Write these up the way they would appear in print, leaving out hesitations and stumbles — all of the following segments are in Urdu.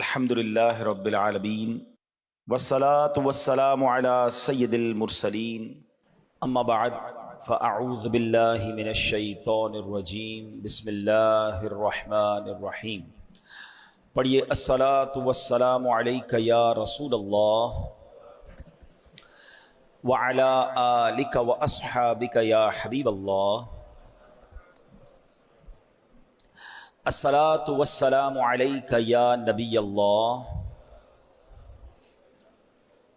الحمدللہ رب العالمین والصلاة والسلام علی سید المرسلین اما بعد فاعوذ باللہ من الشیطان الرجیم بسم اللہ الرحمن الرحیم۔ پڑھیے الصلاة والسلام علیک یا رسول اللہ وعلی آلک واصحابک یا حبیب اللہ۔ الصلاة والسلام علیک یا نبی اللہ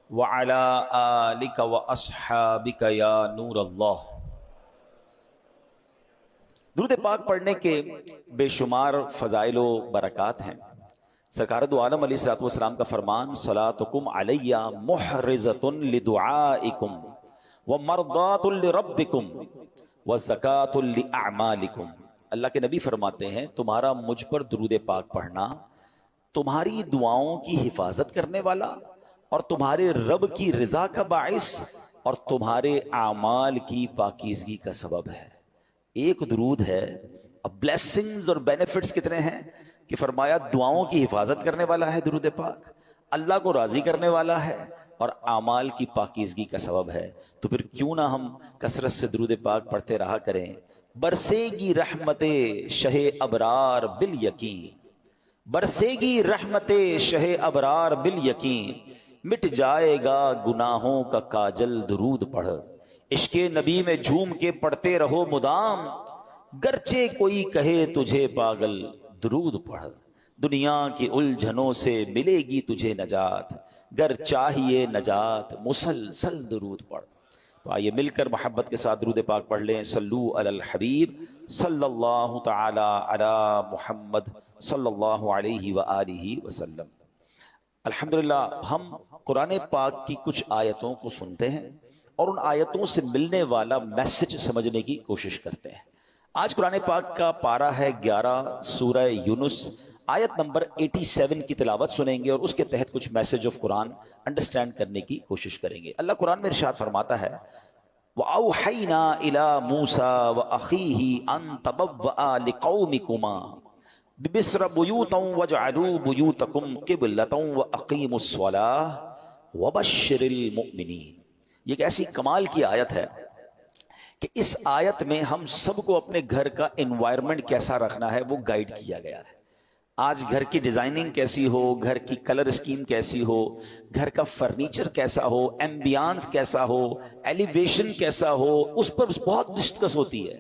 وعلی آلک واصحابک یا نور اللہ۔ درود پاک پڑھنے کے بے شمار فضائل و برکات ہیں۔ سرکار دو عالم علیہ الصلوۃ والسلام کا فرمان صلاتکم علی محرزۃ لدعائکم ومرضات لربکم وزکاۃ لاعمالکم۔ اللہ کے نبی فرماتے ہیں تمہارا مجھ پر درود پاک پڑھنا تمہاری دعاؤں کی حفاظت کرنے والا اور تمہارے رب کی رضا کا باعث اور تمہارے اعمال کی پاکیزگی کا سبب ہے۔ ایک درود ہے، اب بلیسنگز اور بینیفٹس کتنے ہیں کہ فرمایا دعاؤں کی حفاظت کرنے والا ہے درود پاک، اللہ کو راضی کرنے والا ہے اور اعمال کی پاکیزگی کا سبب ہے۔ تو پھر کیوں نہ ہم کثرت سے درود پاک پڑھتے رہا کریں۔ برسے گی رحمت شہ ابرار بالیقین، برسے گی رحمت شہ ابرار بالیقین، مٹ جائے گا گناہوں کا کاجل درود پڑھ، عشق نبی میں جھوم کے پڑھتے رہو مدام، گرچہ کوئی کہے تجھے پاگل درود پڑھ، دنیا کی الجھنوں سے ملے گی تجھے نجات، گر چاہیے نجات مسلسل درود پڑھ۔ تو آئیے مل کر محبت کے ساتھ درود پاک پڑھ لیں۔ صلو علی الحبیب صلی اللہ تعالی علی محمد صلی اللہ علیہ وآلہ وسلم۔ الحمدللہ ہم قرآن پاک کی کچھ آیتوں کو سنتے ہیں اور ان آیتوں سے ملنے والا میسج سمجھنے کی کوشش کرتے ہیں۔ آج قرآن پاک کا پارہ ہے 11 سورہ یونس، آیت نمبر 87 کی تلاوت سنیں گے اور اس کے تحت کچھ میسج آف قرآن انڈرسٹینڈ کرنے کی کوشش کریں گے۔ اللہ قرآن میں ارشاد فرماتا ہے وَأَوْحَيْنَا إِلَى مُوسَى وَأَخِيهِ أَن تَبَوَّآ لِقَوْمِكُمَا بِمِصْرَ بُيُوتًا وَاجْعَلُوا بُيُوتَكُمْ قِبْلَةً وَأَقِيمُوا الصَّلَاةَ وَبَشِّرِ الْمُؤْمِنِينَ۔ یہ ایک ایسی کمال کی آیت ہے کہ اس آیت میں ہم سب کو اپنے گھر کا انوائرمنٹ کیسا رکھنا ہے وہ گائیڈ کیا گیا ہے۔ آج گھر کی ڈیزائننگ کیسی ہو، گھر کی کلر اسکیم کیسی ہو، گھر کا فرنیچر کیسا ہو، ایمبیانس کیسا ہو، ایلیویشن کیسا ہو، اس پر بہت ڈسکس ہوتی ہے۔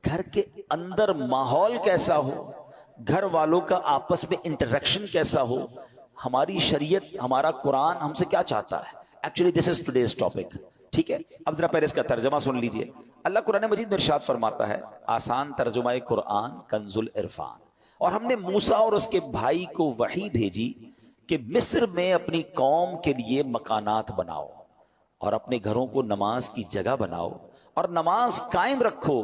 گھر کے اندر ماحول کیسا ہو، گھر والوں کا آپس میں انٹریکشن کیسا ہو، ہماری شریعت، ہمارا قرآن ہم سے کیا چاہتا ہے۔ Actually this is today's topic, ٹھیک ہے۔ اب ذرا پہلے اس کا ترجمہ سن لیجئے۔ اللہ قرآن مجید میں ارشاد فرماتا ہے، آسان ترجمہ قرآن کنز العرفان، اور ہم نے موسیٰ اور اس کے بھائی کو وحی بھیجی کہ مصر میں اپنی قوم کے لیے مکانات بناؤ اور اپنے گھروں کو نماز کی جگہ بناؤ اور نماز قائم رکھو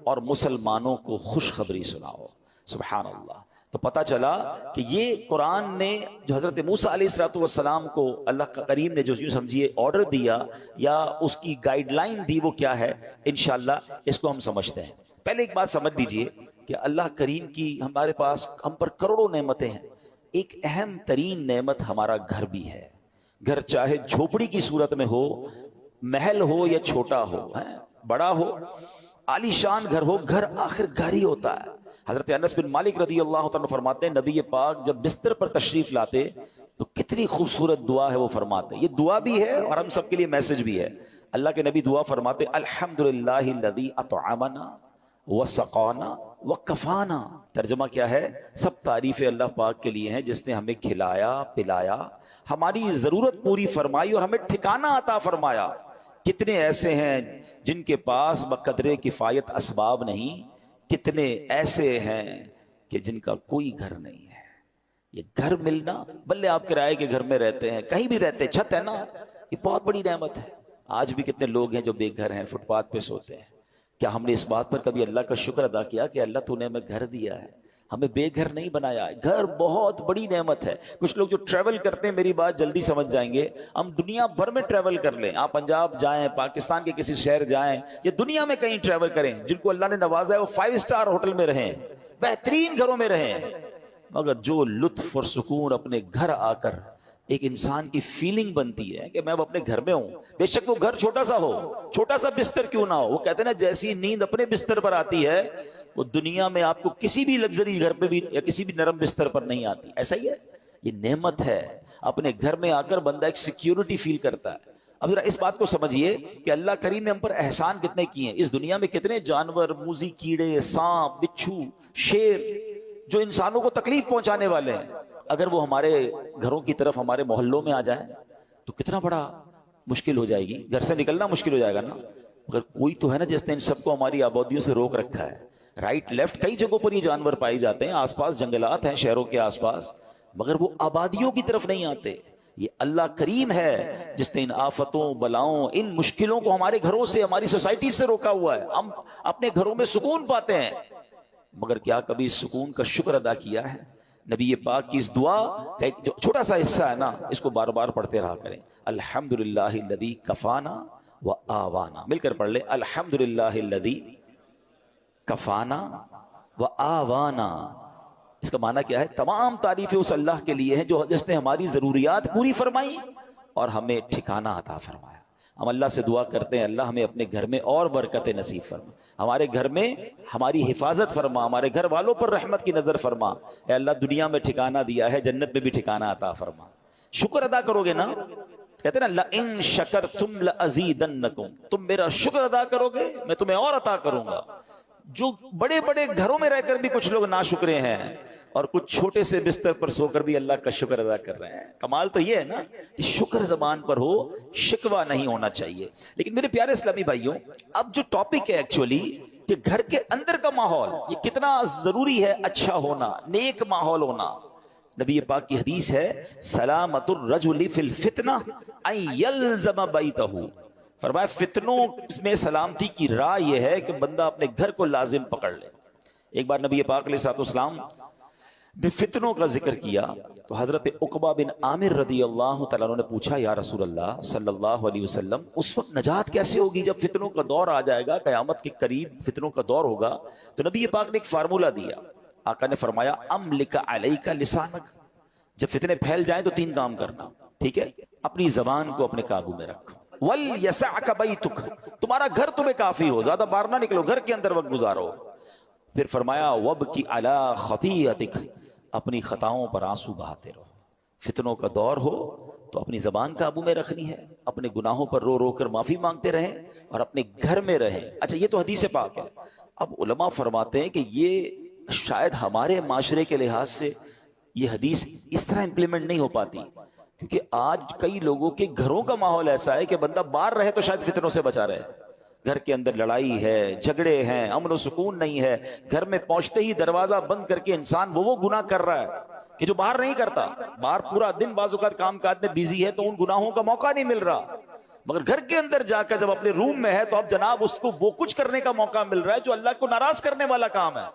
اور مسلمانوں کو خوشخبری سناؤ۔ سبحان اللہ۔ تو پتہ چلا کہ یہ قرآن نے جو حضرت موسیٰ علیہ السلام کو اللہ کریم نے جو یوں سمجھیے آرڈر دیا یا اس کی گائیڈ لائن دی، وہ کیا ہے انشاءاللہ اس کو ہم سمجھتے ہیں۔ پہلے ایک بات سمجھ لیجئے کہ اللہ کریم کی ہمارے پاس ہم پر کروڑوں نعمتیں ہیں، ایک اہم ترین نعمت ہمارا گھر بھی ہے۔ گھر چاہے جھوپڑی کی صورت میں ہو، محل ہو یا چھوٹا ہو، بڑا ہو، عالی شان گھر ہو، گھر آخر گھر ہی ہوتا ہے۔ حضرت انس بن مالک رضی اللہ تعالیٰ فرماتے ہیں نبی پاک جب بستر پر تشریف لاتے تو کتنی خوبصورت دعا ہے وہ فرماتے ہیں۔ یہ دعا بھی ہے اور ہم سب کے لیے میسج بھی ہے۔ اللہ کے نبی دعا فرماتے الحمدللہ الذی اطعمنا وسقانا وکفانا۔ ترجمہ کیا ہے؟ سب تعریف اللہ پاک کے لیے ہیں جس نے ہمیں کھلایا پلایا، ہماری ضرورت پوری فرمائی اور ہمیں ٹھکانہ عطا فرمایا۔ کتنے ایسے ہیں جن کے پاس بقدر کفایت اسباب نہیں، کتنے ایسے ہیں کہ جن کا کوئی گھر نہیں ہے۔ یہ گھر ملنا، بلے آپ کرائے کے گھر میں رہتے ہیں، کہیں بھی رہتے ہیں، چھت ہے نا، یہ بہت بڑی نعمت ہے۔ آج بھی کتنے لوگ ہیں جو بے گھر ہیں، فٹ پاتھ پہ سوتے ہیں۔ کیا ہم نے اس بات پر کبھی اللہ کا شکر ادا کیا کہ اللہ تو نے ہمیں گھر دیا ہے، ہمیں بے گھر نہیں بنایا ہے؟ گھر بہت بڑی نعمت ہے۔ کچھ لوگ جو ٹریول کرتے ہیں، میری بات جلدی سمجھ جائیں گے، ہم دنیا بھر میں ٹریول کر لیں، آپ پنجاب جائیں، پاکستان کے کسی شہر جائیں یا دنیا میں کہیں ٹریول کریں، جن کو اللہ نے نوازا ہے وہ 5 اسٹار ہوٹل میں رہیں، بہترین گھروں میں رہیں، مگر جو لطف اور سکون اپنے گھر آ کر ایک انسان کی فیلنگ بنتی ہے کہ میں اب اپنے گھر میں ہوں، بے شک وہ گھر چھوٹا سا ہو، چھوٹا سا بستر کیوں نہ ہو، وہ کہتے ہیں نا جیسی نیند اپنے بستر پر آتی ہے وہ دنیا میں آپ کو کسی بھی لگژری گھر پہ بھی یا کسی بھی نرم بستر پر نہیں آتی. ایسا ہی ہے، یہ نعمت ہے. اپنے گھر میں آ کر بندہ ایک سیکیورٹی فیل کرتا ہے. اب ذرا اس بات کو سمجھیے کہ اللہ کریم نے ہم پر احسان کتنے کیے ہیں. اس دنیا میں کتنے جانور، موذی کیڑے، سانپ، بچھو، شیر جو انسانوں کو تکلیف پہنچانے والے ہیں، اگر وہ ہمارے گھروں کی طرف، ہمارے محلوں میں آ جائیں تو کتنا بڑا مشکل ہو جائے گی، گھر سے نکلنا مشکل ہو جائے گا نا. مگر کوئی تو ہے نا جس نے ان سب کو ہماری آبادیوں سے روک رکھا ہے. رائٹ لیفٹ کئی جگہوں پر یہ جانور پائے جاتے ہیں، آس پاس جنگلات ہیں شہروں کے آس پاس، مگر وہ آبادیوں کی طرف نہیں آتے. یہ اللہ کریم ہے جس نے ان آفتوں، بلاؤں، ان مشکلوں کو ہمارے گھروں سے، ہماری سوسائٹی سے روکا ہوا ہے. ہم اپنے گھروں میں سکون پاتے ہیں، مگر کیا کبھی اس سکون کا شکر ادا کیا ہے؟ نبی پاک کی اس دعا کا ایک جو چھوٹا سا حصہ ہے نا، اس کو بار بار پڑھتے رہا کریں. الحمدللہ الذی کفانا و آوانا. مل کر پڑھ لیں، الحمدللہ الذی کفانا و آوانا. اس کا معنی کیا ہے؟ تمام تعریفیں اس اللہ کے لیے ہیں جو جس نے ہماری ضروریات پوری فرمائی اور ہمیں ٹھکانہ عطا فرمایا. ہم اللہ سے دعا کرتے ہیں اللہ ہمیں اپنے گھر میں اور برکت نصیب فرما، ہمارے گھر میں ہماری حفاظت فرما، ہمارے گھر والوں پر رحمت کی نظر فرما. اے اللہ دنیا میں ٹھکانہ دیا ہے، جنت میں بھی ٹھکانہ عطا فرما. شکر ادا کرو گے نا، کہتے ہیں نا لَإِن شَكَرْتُمْ لَأَزِيدَنَّكُمْ، تم میرا شکر ادا کرو گے میں تمہیں اور عطا کروں گا. جو بڑے بڑے گھروں میں رہ کر بھی کچھ لوگ ناشکرے ہیں اور کچھ چھوٹے سے بستر پر سو کر بھی اللہ کا شکر ادا کر رہے ہیں. کمال تو یہ ہے نا کہ شکر زبان پر ہو، شکوہ نہیں ہونا چاہیے. لیکن میرے پیارے اسلامی بھائیوں، اب جو ٹاپک ہے ایکچولی کہ گھر کے اندر کا ماحول یہ کتنا ضروری ہے، اچھا ہونا، نیک ماحول ہونا. نبی پاک کی حدیث ہے سلامت الرجل فی الفتنہ ان یلزم بیتہ، فرمایا فتنوں میں سلامتی کی راہ یہ ہے کہ بندہ اپنے گھر کو لازم پکڑ لے. ایک بار نبی پاک علیہ الصلوۃ والسلام نے فتنوں کا ذکر کیا تو حضرت عقبہ بن عامر رضی اللہ تعالیٰ عنہ نے پوچھا یا رسول اللہ صلی اللہ علیہ وسلم اس وقت نجات کیسے ہوگی جب فتنوں کا دور آ جائے گا، قیامت کے قریب فتنوں کا دور ہوگا. تو نبی پاک نے ایک فارمولہ دیا. آقا نے فرمایا املک علیک لسانک، جب فتنے پھیل جائیں تو 3 کام کرنا، ٹھیک ہے؟ اپنی زبان کو اپنے قابو میں رکھو. وَلْيَسَعْكَ بَيْتُكَ، تمہارا گھر تمہیں کافی ہو، زیادہ باہر نہ نکلو، گھر کے اندر وقت گزارو. پھر فرمایا وَبْكِ عَلَىٰ خَطِيئَتِكَ، اپنی خطاؤں پر آنسو بہاتے رہو. فتنوں کا دور ہو تو اپنی زبان قابو میں رکھنی ہے، اپنے گناہوں پر رو رو کر معافی مانگتے رہیں اور اپنے گھر میں رہیں. اچھا یہ تو حدیث پاک ہے. اب علماء فرماتے ہیں کہ یہ شاید ہمارے معاشرے کے لحاظ سے یہ حدیث اس طرح امپلیمنٹ نہیں ہو پاتی، کیونکہ آج کئی لوگوں کے گھروں کا ماحول ایسا ہے کہ بندہ باہر رہے تو شاید فتنوں سے بچا رہے. گھر کے اندر لڑائی ہے، جھگڑے ہیں، امن و سکون نہیں ہے. گھر میں پہنچتے ہی دروازہ بند کر کے انسان وہ گناہ کر رہا ہے کہ جو باہر نہیں کرتا. باہر پورا دن بعض اوقات کام کاج میں بیزی ہے تو ان گناہوں کا موقع نہیں مل رہا، مگر گھر کے اندر جا کر جب اپنے روم میں ہے تو اب جناب اس کو وہ کچھ کرنے کا موقع مل رہا ہے جو اللہ کو ناراض کرنے والا کام ہے.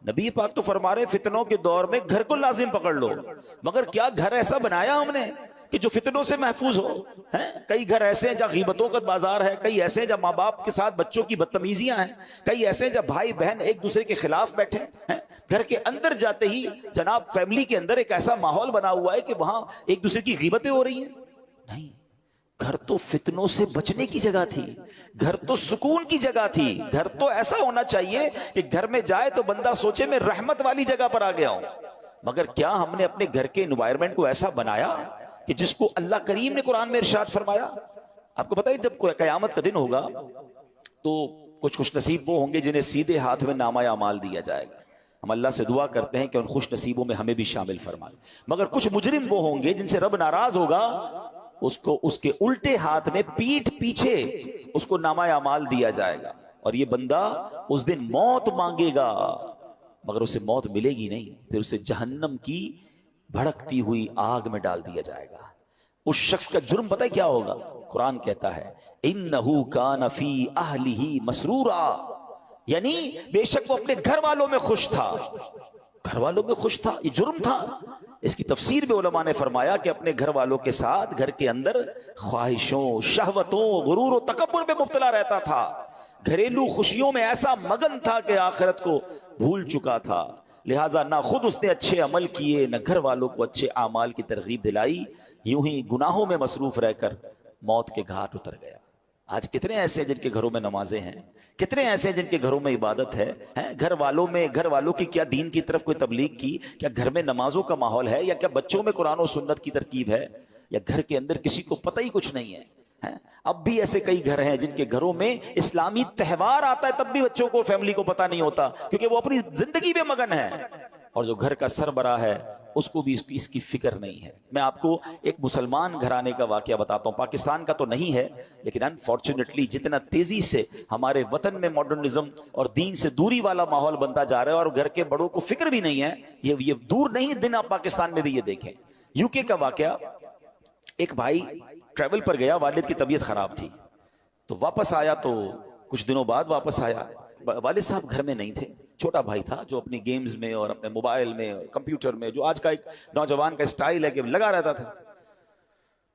نبی پاک تو فرما رہے فتنوں کے دور میں گھر کو لازم پکڑ لو. مگر کیا گھر ایسا بنایا ہم نے کہ جو فتنوں سے محفوظ ہو؟ کئی گھر ایسے ہیں جہاں غیبتوں کا بازار ہے، کئی ایسے ہیں جہاں ماں باپ کے ساتھ بچوں کی بدتمیزیاں ہیں، کئی ایسے ہیں جہاں بھائی بہن ایک دوسرے کے خلاف بیٹھے ہیں. گھر کے اندر جاتے ہی جناب فیملی کے اندر ایک ایسا ماحول بنا ہوا ہے کہ وہاں ایک دوسرے کی غیبتیں ہو رہی ہیں. نہیں، گھر تو فتنوں سے بچنے کی جگہ تھی، گھر تو سکون کی جگہ تھی. گھر تو ایسا ہونا چاہیے کہ گھر میں جائے تو بندہ سوچے میں رحمت والی جگہ پر آ گیا ہوں. مگر کیا ہم نے اپنے گھر کے انوائرمنٹ کو ایسا بنایا کہ جس کو اللہ کریم نے قرآن میں ارشاد فرمایا؟ آپ کو پتہ ہے جب قیامت کا دن ہوگا تو کچھ خوش نصیب وہ ہوں گے جنہیں سیدھے ہاتھ میں نامہ اعمال دیا جائے گا. ہم اللہ سے دعا کرتے ہیں کہ ان خوش نصیبوں میں ہمیں بھی شامل فرمائے. مگر کچھ مجرم وہ ہوں گے جن سے رب ناراض ہوگا، اس کو اس کے الٹے ہاتھ میں پیٹھ پیچھے اس کو نامہ اعمال دیا جائے گا اور یہ بندہ اس دن موت مانگے گا مگر اسے موت ملے گی نہیں. پھر اسے جہنم کی بھڑکتی ہوئی آگ میں ڈال دیا جائے گا. اس شخص کا جرم پتہ ہے کیا ہوگا؟ قرآن کہتا ہے انہو کان فی اہلہ مسرورا، یعنی بے شک وہ اپنے گھر والوں میں خوش تھا. گھر والوں میں خوش تھا، یہ جرم تھا. اس کی تفسیر میں علماء نے فرمایا کہ اپنے گھر والوں کے ساتھ گھر کے اندر خواہشوں، شہوتوں، غرور و تکبر میں مبتلا رہتا تھا. گھریلو خوشیوں میں ایسا مگن تھا کہ آخرت کو بھول چکا تھا. لہٰذا نہ خود اس نے اچھے عمل کیے، نہ گھر والوں کو اچھے اعمال کی ترغیب دلائی، یوں ہی گناہوں میں مصروف رہ کر موت کے گھاٹ اتر گیا۔ آج کتنے ایسے ہیں جن کے گھروں میں نمازیں ہیں، کتنے ایسے ہیں جن کے گھروں میں عبادت ہے، گھر والوں کی کیا دین کی طرف کوئی تبلیغ کی، کیا گھر میں نمازوں کا ماحول ہے، یا کیا بچوں میں قرآن و سنت کی ترکیب ہے، یا گھر کے اندر کسی کو پتہ ہی کچھ نہیں ہے۔ اب بھی ایسے کئی گھر ہیں جن کے گھروں میں اسلامی تہوار آتا ہے تب بھی بچوں کو، فیملی کو پتہ نہیں ہوتا، کیونکہ وہ اپنی زندگی میں مگن ہے، اور جو گھر کا سربراہ ہے اس کو بھی اس کی فکر نہیں ہے۔ میں آپ کو ایک مسلمان گھرانے کا واقعہ بتاتا ہوں، پاکستان کا تو نہیں ہے، لیکن انفارچونیٹلی جتنا تیزی سے ہمارے وطن میں ماڈرنزم اور دین سے دوری والا ماحول بنتا جا رہا ہے، اور گھر کے بڑوں کو فکر بھی نہیں ہے، یہ دور نہیں دن آپ پاکستان میں بھی یہ دیکھیں۔ یو کے کا واقعہ، ایک بھائی ٹریول پر گیا، والد کی طبیعت خراب تھی، تو واپس آیا، تو کچھ دنوں بعد واپس آیا، والد صاحب گھر میں نہیں تھے، چھوٹا بھائی تھا جو اپنی گیمز میں اور اپنے موبائل میں اور کمپیوٹر میں، جو آج کا ایک نوجوان کا سٹائل ہے کہ لگا رہتا تھا۔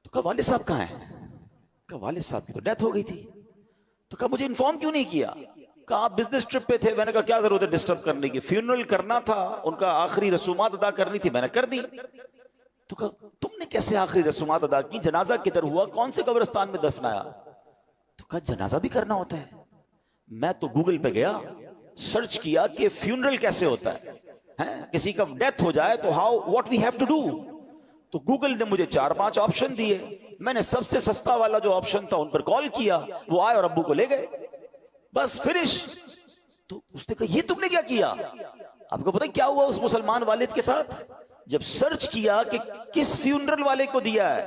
تو کہا والد صاحب کہاں ہیں؟ کہا والد صاحب کی تو ڈیتھ ہو گئی تھی۔ تو کہا مجھے انفارم کیوں نہیں کیا؟ کہا آپ بزنس ٹرپ پہ تھے۔ میں نے کہا کیا ضرورت ہے ڈسٹرب کرنے کی، فیونرل کرنا تھا، ان کا آخری رسومات ادا کرنی تھی، میں نے کر دی۔ تو کہا تم نے کیسے آخری رسومات ادا کی؟ جنازہ کدھر ہوا؟ کون سے قبرستان میں دفنایا؟ تو کہا جنازہ بھی کرنا ہوتا ہے۔ میں تو گوگل پہ گیا، سرچ کیا کہ فیونرل کیسے ہوتا ہے، کسی کا ڈیتھ ہو جائے تو what we have to do. تو گوگل نے مجھے 4-5 آپشن دیے، میں نے سب سے سستا والا جو آپشن تھا ان پر کال کیا، وہ آئے اور ابو کو لے گئے، بس فنش۔ تو اس نے کہا یہ تم نے کیا کیا؟ آپ کو پتہ کیا ہوا اس مسلمان والد کے ساتھ؟ جب سرچ کیا کہ کس فیونرل والے کو دیا ہے،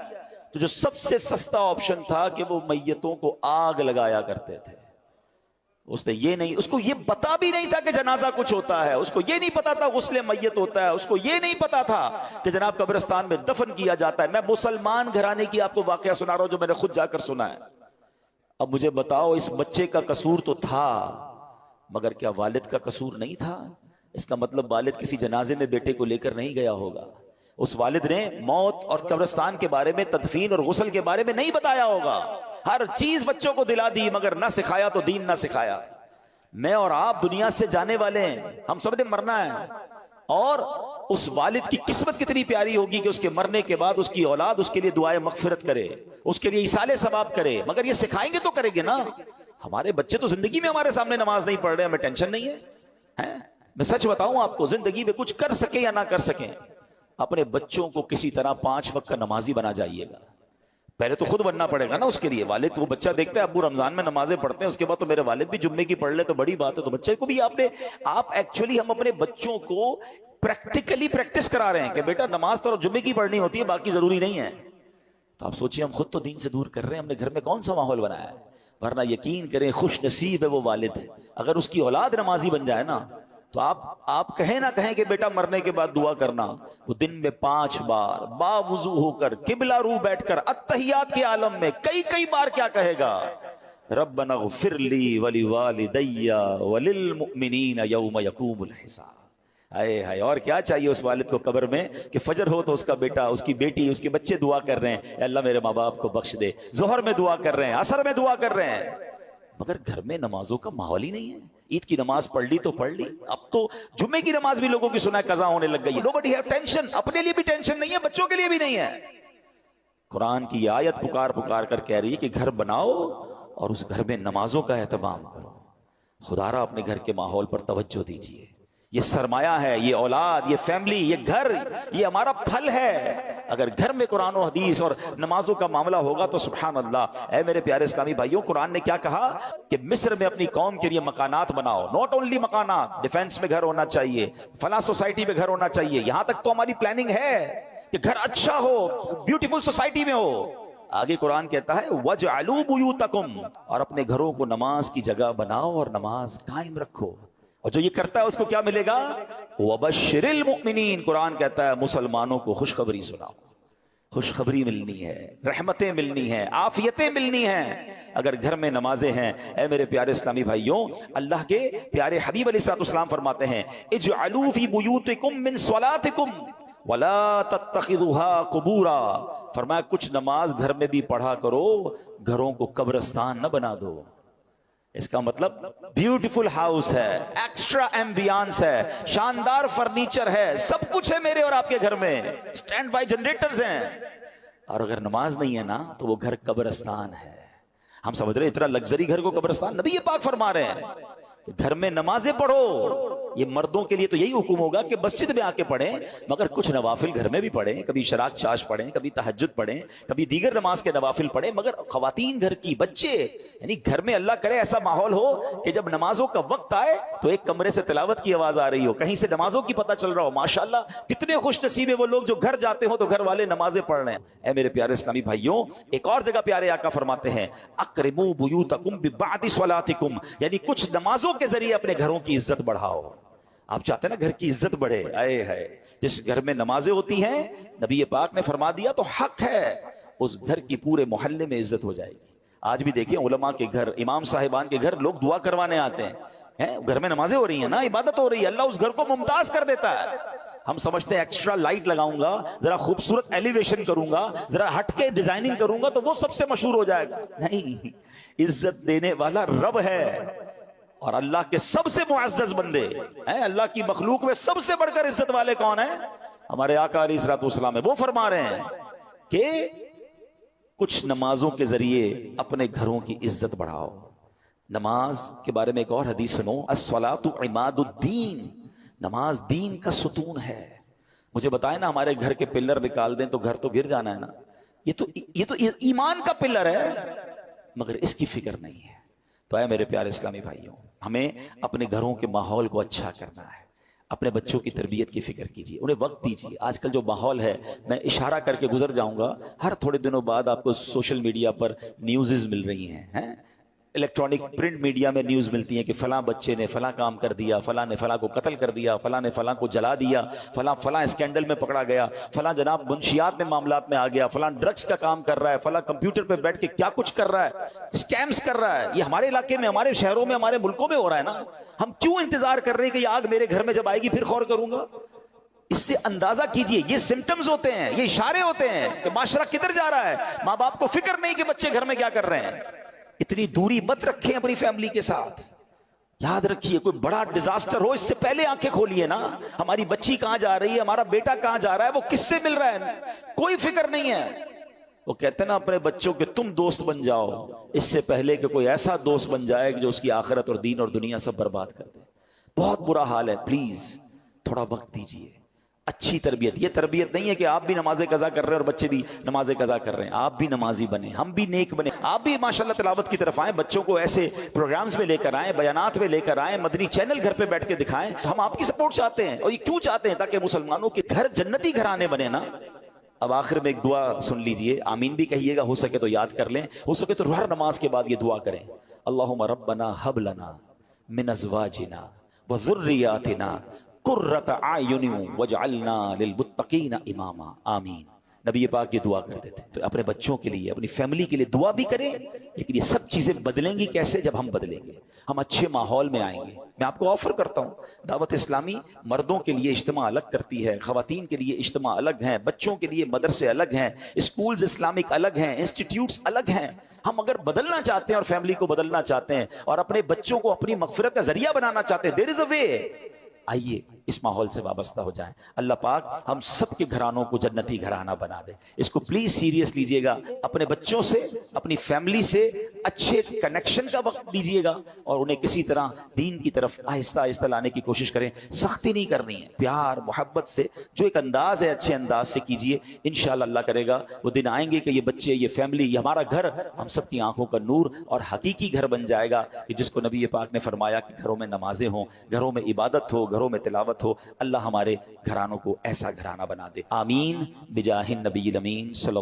تو جو سب سے سستا آپشن تھا کہ وہ میتوں کو آگ لگایا کرتے تھے۔ اس نے یہ نہیں، اس کو یہ پتا بھی نہیں تھا کہ جنازہ کچھ ہوتا ہے، اس کو یہ نہیں پتا تھا غسل میت ہوتا ہے، اس کو یہ نہیں پتا تھا کہ جناب قبرستان میں دفن کیا جاتا ہے۔ میں مسلمان گھرانے کی آپ کو واقعہ سنا رہا ہوں جو میں نے خود جا کر سنا ہے۔ اب مجھے بتاؤ، اس بچے کا قصور تو تھا، مگر کیا والد کا قصور نہیں تھا؟ اس کا مطلب والد کسی جنازے میں بیٹے کو لے کر نہیں گیا ہوگا، اس والد نے موت اور قبرستان کے بارے میں، تدفین اور غسل کے بارے میں نہیں بتایا ہوگا۔ ہر چیز بچوں کو دلا دی، مگر نہ سکھایا تو دین نہ سکھایا۔ میں اور آپ دنیا سے جانے والے ہیں، ہم سب نے مرنا ہے، اور اس والد کی قسمت کتنی پیاری ہوگی کہ اس کے مرنے کے بعد اس کی اولاد اس کے لیے دعائے مغفرت کرے، اس کے لیے ایصال ثواب کرے، مگر یہ سکھائیں گے تو کریں گے نا۔ ہمارے بچے تو زندگی میں ہمارے سامنے نماز نہیں پڑھ رہے، ہمیں ٹینشن نہیں ہے۔ میں سچ بتاؤں آپ کو، زندگی میں کچھ کر سکیں یا نہ کر سکیں، اپنے بچوں کو کسی طرح 5 وقت کا نمازی بنا جائیے گا۔ پہلے تو خود بننا پڑے گا نا اس کے لیے۔ والد وہ بچہ دیکھتا ہے ابو رمضان میں نمازیں پڑھتے ہیں، اس کے بعد تو میرے والد بھی جمعے کی پڑھ لے تو بڑی بات ہے، تو بچے کو بھی آپ ایکچولی ہم اپنے بچوں کو پریکٹیکلی پریکٹس کرا رہے ہیں کہ بیٹا نماز تو جمعے کی پڑھنی ہوتی ہے، باقی ضروری نہیں ہے۔ تو آپ سوچیں، ہم خود تو دین سے دور کر رہے ہیں، ہم نے گھر میں کون سا ماحول بنایا ہے؟ ورنہ یقین کریں خوش نصیب ہے وہ والد، اگر اس کی اولاد نمازی بن جائے نا، تو آپ کہیں نہ کہیں کہ بیٹا مرنے کے بعد دعا کرنا، وہ دن میں 5 بار باوضو ہو کر قبلہ رو بیٹھ کر اتحیات کے عالم میں کئی بار کیا کہے گا؟ ربنا اغفر لی ولوالدی وللمؤمنین یوم یقوم الحساب۔ ہائے ہائے، اور کیا چاہیے اس والد کو قبر میں کہ فجر ہو تو اس کا بیٹا، اس کی بیٹی، اس کے بچے دعا کر رہے ہیں، اے اللہ میرے ماں باپ کو بخش دے، ظہر میں دعا کر رہے ہیں، عصر میں دعا کر رہے ہیں، مگر گھر میں نمازوں کا ماحول ہی نہیں ہے۔ عید کی نماز پڑھ لی تو پڑھ لی، اب تو جمعے کی نماز بھی لوگوں کی سنا ہے قضا ہونے لگ گئی ہے۔ Nobody have tension، اپنے لیے بھی ٹینشن نہیں ہے، بچوں کے لیے بھی نہیں ہے۔ قرآن کی یہ آیت پکار کر کہہ رہی ہے کہ گھر بناؤ اور اس گھر میں نمازوں کا اہتمام کرو۔ خدا را اپنے گھر کے ماحول پر توجہ دیجیے، یہ سرمایہ ہے، یہ اولاد، یہ فیملی، یہ گھر، یہ ہمارا پھل ہے۔ اگر گھر میں قرآن و حدیث اور نمازوں کا معاملہ ہوگا تو سبحان اللہ۔ اے میرے پیارے اسلامی بھائیوں، قرآن نے کیا کہا کہ مصر میں اپنی قوم کے لیے مکانات بناؤ، نوٹ اونلی مکانات، ڈیفینس میں گھر ہونا چاہیے، فلاں سوسائٹی میں گھر ہونا چاہیے، یہاں تک تو ہماری پلاننگ ہے کہ گھر اچھا ہو، بیوٹیفل سوسائٹی میں ہو۔ آگے قرآن کہتا ہے وَجْعَلُوا بُيُوتَكُمْ، اور اپنے گھروں کو نماز کی جگہ بناؤ اور نماز قائم رکھو، اور جو یہ کرتا ہے اس کو کیا ملے گا؟ وَبَشِّرِ الْمُؤْمِنِينَ، قرآن کہتا ہے مسلمانوں کو خوشخبری سناؤ، خوشخبری ملنی ہے، رحمتیں ملنی ہیں، عافیتیں ملنی ہیں اگر گھر میں نمازیں ہیں۔ اے میرے پیارے اسلامی بھائیوں، اللہ کے پیارے حبیب علیہ السلام فرماتے ہیں اجعلوا فی بیوتکم من صلاتکم ولا تتخذوها قبورا، فرمایا کچھ نماز گھر میں بھی پڑھا کرو، گھروں کو قبرستان نہ بنا دو۔ اس کا مطلب بیوٹیفل ہاؤس ہے، ایکسٹرا ایمبیانس ہے، شاندار فرنیچر ہے، سب کچھ ہے میرے اور آپ کے گھر میں، سٹینڈ بائی جنریٹرز ہیں، اور اگر نماز نہیں ہے نا تو وہ گھر قبرستان ہے۔ ہم سمجھ رہے ہیں اتنا لگژری گھر کو قبرستان، نبی پاک فرما رہے ہیں کہ گھر میں نمازیں پڑھو۔ یہ مردوں کے لیے تو یہی حکم ہوگا کہ مسجد میں آ کے پڑھیں، مگر کچھ نوافل گھر میں بھی پڑھیں، کبھی شراک چاش پڑھیں، کبھی تہجد پڑھیں، کبھی دیگر نماز کے نوافل پڑھیں، مگر خواتین گھر کی، بچے، یعنی گھر میں اللہ کرے ایسا ماحول ہو کہ جب نمازوں کا وقت آئے تو ایک کمرے سے تلاوت کی آواز آ رہی ہو، کہیں سے نمازوں کی پتہ چل رہا ہو۔ ماشاءاللہ کتنے خوش نصیب ہیں وہ لوگ جو گھر جاتے ہوں تو گھر والے نمازیں پڑھ رہے ہیں۔ اے میرے پیارے اسلامی بھائیوں، ایک اور جگہ پیارے آقا فرماتے ہیں اقربوا بیوتکم ببعد صلاتکم، یعنی کچھ نمازوں کے ذریعے اپنے گھروں کی عزت بڑھاؤ۔ آپ چاہتے ہیں نا گھر کی عزت بڑھے، آئے ہے جس گھر میں نمازیں ہوتی ہیں، نبی پاک نے فرما دیا تو حق ہے اس گھر کی پورے محلے میں عزت ہو جائے گی۔ آج بھی دیکھیں علماء کے گھر، امام صاحبان کے گھر لوگ دعا کروانے آتے ہیں، گھر میں نمازیں ہو رہی ہیں نا، عبادت ہو رہی ہے، اللہ اس گھر کو ممتاز کر دیتا ہے۔ ہم سمجھتے ہیں ایکسٹرا لائٹ لگاؤں گا، ذرا خوبصورت ایلیویشن کروں گا، ذرا ہٹ کے ڈیزائننگ کروں گا تو وہ سب سے مشہور ہو جائے گا، نہیں، عزت دینے والا رب ہے، اور اللہ کے سب سے معزز بندے ہیں، اللہ کی مخلوق میں سب سے بڑھ کر عزت والے کون ہیں؟ ہمارے آقا علیہ الصلوۃ والسلام ہے۔ وہ فرما رہے ہیں کہ کچھ نمازوں کے ذریعے اپنے گھروں کی عزت بڑھاؤ۔ نماز کے بارے میں ایک اور حدیث سنو، الصلاۃ عماد الدین، نماز دین کا ستون ہے۔ مجھے بتائیں نا، ہمارے گھر کے پلر نکال دیں تو گھر تو گر جانا ہے نا، یہ تو ایمان کا پلر ہے، مگر اس کی فکر نہیں ہے۔ تو اے میرے پیارے اسلامی بھائیوں، ہمیں اپنے گھروں کے ماحول کو اچھا کرنا ہے، اپنے بچوں کی تربیت کی فکر کیجیے، انہیں وقت دیجیے۔ آج کل جو ماحول ہے، میں اشارہ کر کے گزر جاؤں گا، ہر تھوڑے دنوں بعد آپ کو سوشل میڈیا پر نیوزز مل رہی ہیں، الیکٹرانک پرنٹ میڈیا میں نیوز ملتی ہے کہ فلاں بچے نے فلاں کام کر دیا، فلاں نے فلاں کو قتل کر دیا، فلاں نے فلاں کو جلا دیا، فلاں اسکینڈل میں پکڑا گیا، فلاں جناب منشیات میں معاملات میں آ گیا، فلاں ڈرگز کا کام کر رہا ہے، فلاں کمپیوٹر پہ بیٹھ کے کیا کچھ کر رہا ہے، اسکیمز کر رہا ہے۔ یہ ہمارے علاقے میں، ہمارے شہروں میں، ہمارے ملکوں میں ہو رہا ہے نا، ہم کیوں انتظار کر رہے ہیں کہ یہ آگ میرے گھر میں جب آئے گی پھر غور کروں گا؟ اس سے اندازہ کیجئے، یہ سمٹمز ہوتے ہیں، یہ اشارے ہوتے ہیں کہ معاشرہ کدھر جا رہا ہے۔ ماں باپ کو فکر نہیں کہ بچے گھر میں کیا کر رہے ہیں۔ اتنی دوری مت رکھیں اپنی فیملی کے ساتھ، یاد رکھیے کوئی بڑا ڈیزاسٹر ہو اس سے پہلے آنکھیں کھولیے نا، ہماری بچی کہاں جا رہی ہے، ہمارا بیٹا کہاں جا رہا ہے، وہ کس سے مل رہا ہے، کوئی فکر نہیں ہے۔ وہ کہتے ہیں نا اپنے بچوں کے تم دوست بن جاؤ اس سے پہلے کہ کوئی ایسا دوست بن جائے جو اس کی آخرت اور دین اور دنیا سب برباد کر دے۔ بہت برا حال ہے، پلیز تھوڑا وقت دیجیے۔ اچھی تربیت، یہ تربیت نہیں ہے کہ آپ بھی نماز قضا کر رہے ہیں اور بچے بھی نماز قضا کر رہے ہیں، آپ بھی نمازی بنیں، ہم بھی نیک بنیں، آپ بھی ماشاءاللہ تلاوت کی طرف آئیں، بچوں کو ایسے پروگرامز میں لے کر آئیں، بیانات میں لے کر آئیں، مدنی چینل گھر پہ بیٹھ کے دکھائیں۔ ہم آپ کی سپورٹ چاہتے ہیں، اور یہ کیوں چاہتے ہیں؟ تاکہ مسلمانوں کے گھر جنتی گھرانے بنے نا۔ اب آخر میں ایک دعا سن لیجئے، آمین بھی کہیے گا، ہو سکے تو یاد کر لیں، ہو سکے تو ہر نماز کے بعد یہ دعا کریں، اللہم ربنا ہب لنا من ازواجنا وذریاتنا قرۃ اعین واجعلنا للمتقین اماما، آمین۔ نبی پاک یہ دعا کرتے تھے، تو اپنے بچوں کے لیے، اپنی فیملی کے لیے دعا بھی کریں، لیکن یہ سب چیزیں بدلیں گی کیسے؟ جب ہم بدلیں گے، ہم اچھے ماحول میں آئیں گے۔ میں آپ کو آفر کرتا ہوں، دعوت اسلامی مردوں کے لیے اجتماع الگ کرتی ہے، خواتین کے لیے اجتماع الگ ہیں، بچوں کے لیے مدرسے الگ ہیں، اسکولز اسلامک الگ ہیں، انسٹیٹیوٹس الگ ہیں۔ ہم اگر بدلنا چاہتے ہیں اور فیملی کو بدلنا چاہتے ہیں اور اپنے بچوں کو اپنی مغفرت کا ذریعہ بنانا چاہتے ہیں، دیر از اے وے۔ آئیے اس ماحول سے وابستہ ہو جائیں، اللہ پاک ہم سب کے گھرانوں کو جنتی گھرانہ بنا دے۔ اس کو پلیز سیریس لیجئے گا، اپنے بچوں سے، اپنی فیملی سے اچھے کنیکشن کا وقت دیجئے گا، اور انہیں کسی طرح دین کی طرف آہستہ آہستہ لانے کی کوشش کریں۔ سختی نہیں کرنی ہے، پیار محبت سے، جو ایک انداز ہے اچھے انداز سے کیجئے، انشاءاللہ اللہ کرے گا وہ دن آئیں گے کہ یہ بچے، یہ فیملی، یہ ہمارا گھر ہم سب کی آنکھوں کا نور اور حقیقی گھر بن جائے گا، کہ جس کو نبی پاک نے فرمایا کہ گھروں میں نمازیں ہوں، گھروں میں عبادت ہو، گھروں میں تلاوت ہو۔ اللہ ہمارے گھرانوں کو ایسا گھرانہ بنا دے، آمین بجاہ النبی الامین صلی اللہ